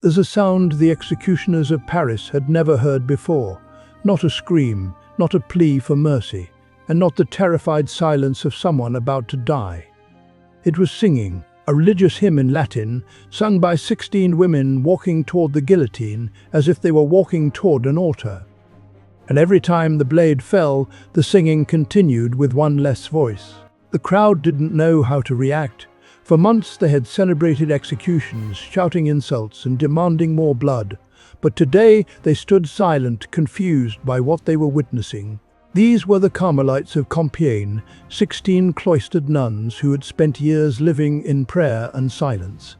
There's a sound the executioners of Paris had never heard before. Not a scream, not a plea for mercy, and not the terrified silence of someone about to die. It was singing, a religious hymn in Latin, sung by 16 women walking toward the guillotine as if they were walking toward an altar. And every time the blade fell, the singing continued with one less voice. The crowd didn't know how to react. For months they had celebrated executions, shouting insults and demanding more blood. But today they stood silent, confused by what they were witnessing. These were the Carmelites of Compiègne, 16 cloistered nuns who had spent years living in prayer and silence.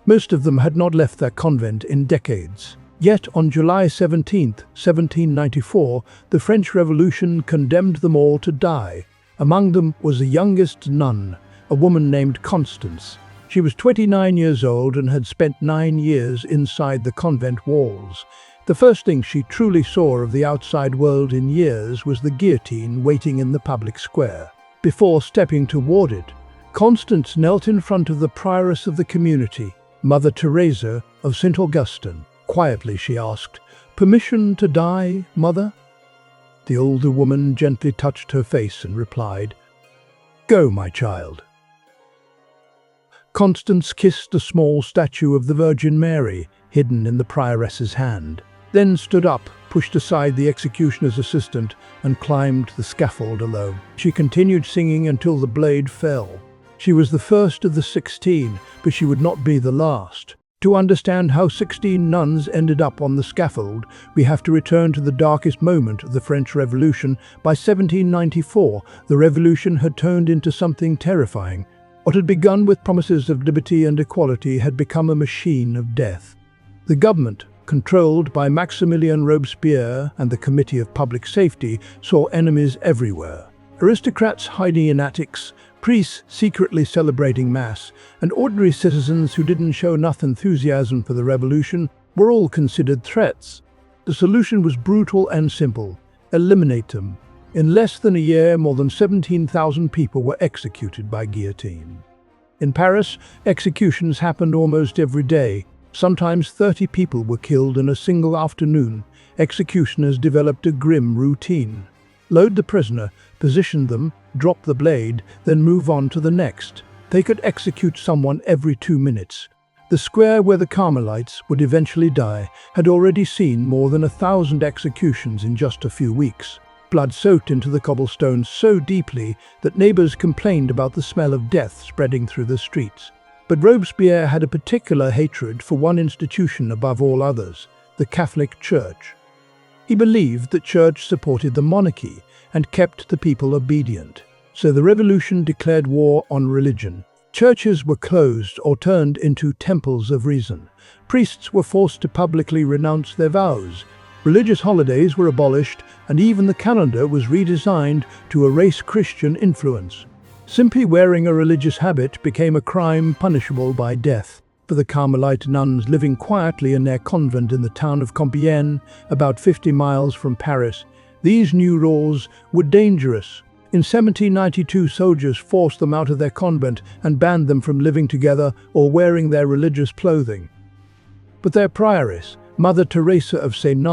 Most of them had not left their convent in decades. Yet on July 17, 1794, the French Revolution condemned them all to die. Among them was the youngest nun, a woman named Constance. She was 29 years old and had spent 9 years inside the convent walls. The first thing she truly saw of the outside world in years was the guillotine waiting in the public square. Before stepping toward it, Constance knelt in front of the prioress of the community, Mother Teresa of St. Augustine. Quietly she asked, "Permission to die, Mother?" The older woman gently touched her face and replied, "Go, my child." Constance kissed a small statue of the Virgin Mary, hidden in the prioress's hand, then stood up, pushed aside the executioner's assistant, and climbed the scaffold alone. She continued singing until the blade fell. She was the first of the 16, but she would not be the last. To understand how 16 nuns ended up on the scaffold, we have to return to the darkest moment of the French Revolution. By 1794, the revolution had turned into something terrifying. What had begun with promises of liberty and equality had become a machine of death. The government, controlled by Maximilien Robespierre and the Committee of Public Safety, saw enemies everywhere. Aristocrats hiding in attics, priests secretly celebrating Mass, and ordinary citizens who didn't show enough enthusiasm for the revolution were all considered threats. The solution was brutal and simple: eliminate them. In less than a year, more than 17,000 people were executed by guillotine. In Paris, executions happened almost every day. Sometimes 30 people were killed in a single afternoon. Executioners developed a grim routine. Load the prisoner, position them, drop the blade, then move on to the next. They could execute someone every 2 minutes. The square where the Carmelites would eventually die had already seen more than 1,000 executions in just a few weeks. Blood soaked into the cobblestones so deeply that neighbors complained about the smell of death spreading through the streets. But Robespierre had a particular hatred for one institution above all others: the Catholic Church. He believed the Church supported the monarchy and kept the people obedient. So the revolution declared war on religion. Churches were closed or turned into temples of reason. Priests were forced to publicly renounce their vows. Religious holidays were abolished, and even the calendar was redesigned to erase Christian influence. Simply wearing a religious habit became a crime punishable by death. For the Carmelite nuns living quietly in their convent in the town of Compiègne, about 50 miles from Paris, these new laws were dangerous. In 1792, soldiers forced them out of their convent and banned them from living together or wearing their religious clothing. But their prioress, Mother Teresa of St.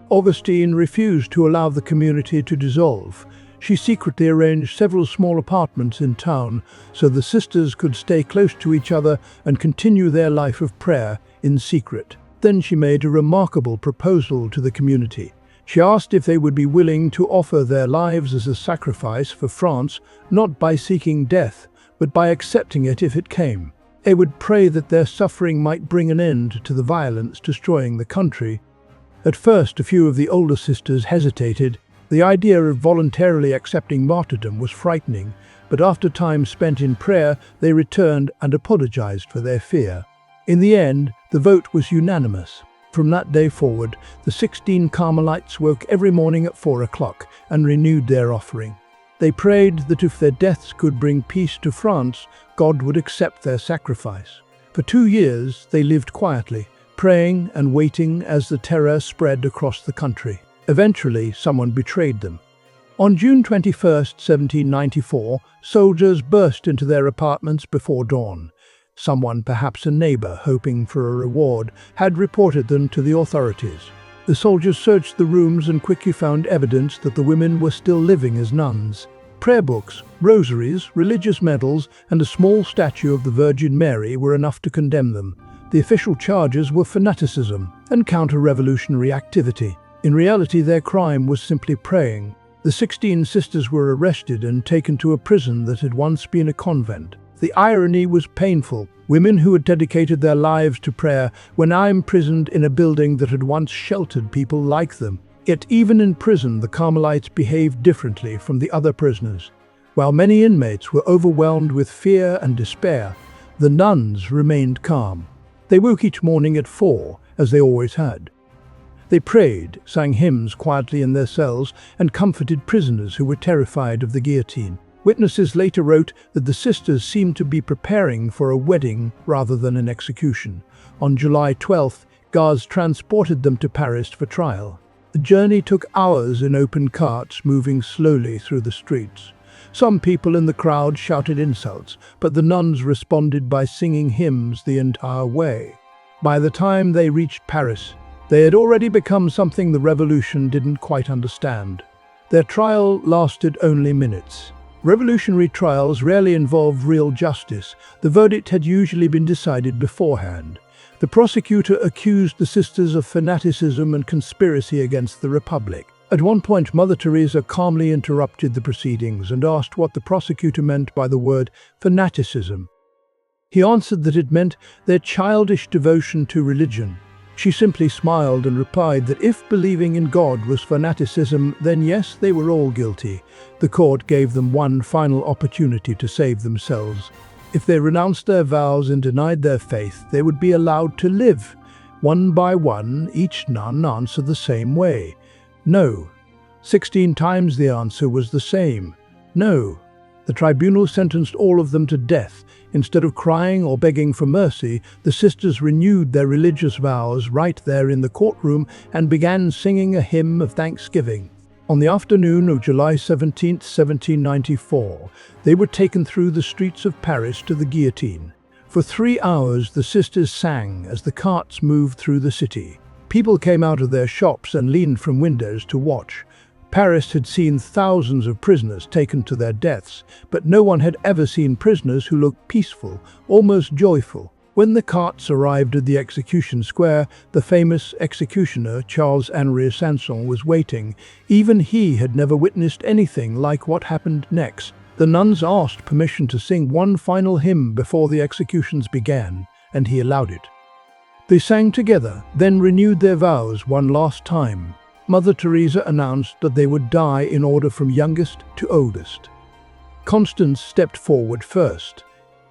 Augustine, refused to allow the community to dissolve. She secretly arranged several small apartments in town so the sisters could stay close to each other and continue their life of prayer in secret. Then she made a remarkable proposal to the community. She asked if they would be willing to offer their lives as a sacrifice for France, not by seeking death, but by accepting it if it came. They would pray that their suffering might bring an end to the violence destroying the country. At first, a few of the older sisters hesitated. The idea of voluntarily accepting martyrdom was frightening, but after time spent in prayer, they returned and apologized for their fear. In the end, the vote was unanimous. From that day forward, the 16 Carmelites woke every morning at 4 o'clock and renewed their offering. They prayed that if their deaths could bring peace to France, God would accept their sacrifice. For 2 years, they lived quietly, praying and waiting as the terror spread across the country. Eventually, someone betrayed them. On June 21, 1794, soldiers burst into their apartments before dawn. Someone, perhaps a neighbor, hoping for a reward, had reported them to the authorities. The soldiers searched the rooms and quickly found evidence that the women were still living as nuns. Prayer books, rosaries, religious medals, and a small statue of the Virgin Mary were enough to condemn them. The official charges were fanaticism and counter-revolutionary activity. In reality, their crime was simply praying. The 16 sisters were arrested and taken to a prison that had once been a convent. The irony was painful. Women who had dedicated their lives to prayer were now imprisoned in a building that had once sheltered people like them. Yet even in prison, the Carmelites behaved differently from the other prisoners. While many inmates were overwhelmed with fear and despair, the nuns remained calm. They woke each morning at 4, as they always had. They prayed, sang hymns quietly in their cells, and comforted prisoners who were terrified of the guillotine. Witnesses later wrote that the sisters seemed to be preparing for a wedding rather than an execution. On July 12th, guards transported them to Paris for trial. The journey took hours in open carts moving slowly through the streets. Some people in the crowd shouted insults, but the nuns responded by singing hymns the entire way. By the time they reached Paris, they had already become something the revolution didn't quite understand. Their trial lasted only minutes. Revolutionary trials rarely involve real justice. The verdict had usually been decided beforehand. The prosecutor accused the sisters of fanaticism and conspiracy against the Republic. At one point, Mother Teresa calmly interrupted the proceedings and asked what the prosecutor meant by the word fanaticism. He answered that it meant their childish devotion to religion. She simply smiled and replied that if believing in God was fanaticism, then yes, they were all guilty. The court gave them one final opportunity to save themselves. If they renounced their vows and denied their faith, they would be allowed to live. One by one, each nun answered the same way. No. 16 times the answer was the same. No. The tribunal sentenced all of them to death. Instead of crying or begging for mercy, the sisters renewed their religious vows right there in the courtroom and began singing a hymn of thanksgiving. On the afternoon of July 17, 1794, they were taken through the streets of Paris to the guillotine. For 3 hours, the sisters sang as the carts moved through the city. People came out of their shops and leaned from windows to watch. Paris had seen thousands of prisoners taken to their deaths, but no one had ever seen prisoners who looked peaceful, almost joyful. When the carts arrived at the execution square, the famous executioner Charles-Henri Sanson was waiting. Even he had never witnessed anything like what happened next. The nuns asked permission to sing one final hymn before the executions began, and he allowed it. They sang together, then renewed their vows one last time. Mother Teresa announced that they would die in order from youngest to oldest. Constance stepped forward first.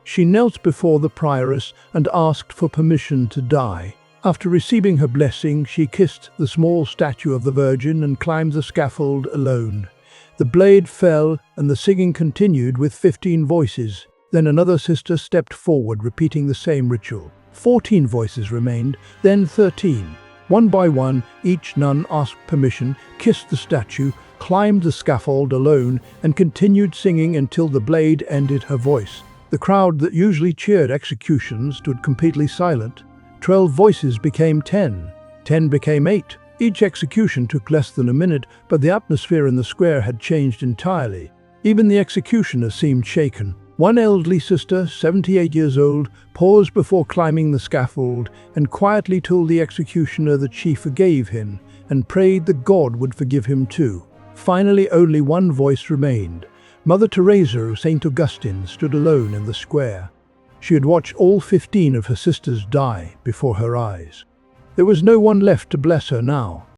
She knelt before the prioress and asked for permission to die. After receiving her blessing, she kissed the small statue of the Virgin and climbed the scaffold alone. The blade fell and the singing continued with 15 voices. Then another sister stepped forward, repeating the same ritual. 14 voices remained, then 13. One by one, each nun asked permission, kissed the statue, climbed the scaffold alone, and continued singing until the blade ended her voice. The crowd that usually cheered executions stood completely silent. 12 voices became 10. 10 became 8. Each execution took less than a minute, but the atmosphere in the square had changed entirely. Even the executioner seemed shaken. One elderly sister, 78 years old, paused before climbing the scaffold and quietly told the executioner that she forgave him and prayed that God would forgive him too. Finally, only one voice remained. Mother Teresa of St. Augustine stood alone in the square. She had watched all 15 of her sisters die before her eyes. There was no one left to bless her now.